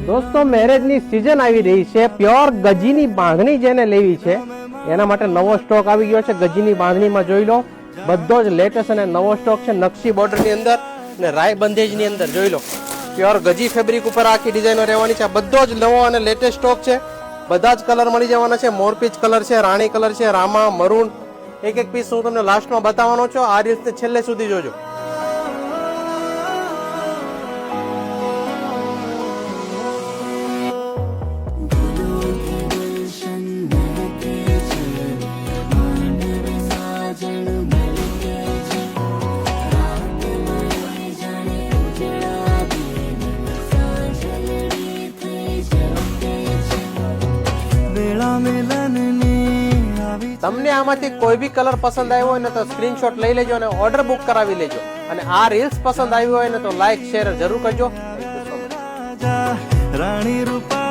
દોસ્તો મેરેજની સીઝન આવી રહી છે, પ્યોર ગજીની બાંધણી જેને લેવી છે એના માટે નવો સ્ટોક આવી ગયો છે. ગજીની બાંધણીમાં જોઈ લો, બધો જ લેટેસ્ટ અને નવો સ્ટોક છે. નકશી બોર્ડરની અંદર અને રાય બંધેજની અંદર જોઈ લો, પ્યોર ગજી ફેબ્રિક ઉપર આખી ડિઝાઇનો રહેવાની છે. બધો જ નવો અને લેટેસ્ટ સ્ટોક છે. બધા જ કલર મળી જવાના છે. મોરપીચ કલર છે, રાણી કલર છે, રામા, મરૂન, એક એક પીસ હું તમને લાસ્ટમાં બતાવવાનો છું. આ રીતે છેલ્લે સુધી જોજો. તમને આમાંથી કોઈ બી કલર પસંદ આવ્યો હોય ને તો સ્ક્રીનશોટ લઈ લેજો અને ઓર્ડર બુક કરાવી લેજો. અને આ રીલ્સ પસંદ આવી હોય ને તો લાઈક શેર જરૂર કરજો. રાણી રૂપા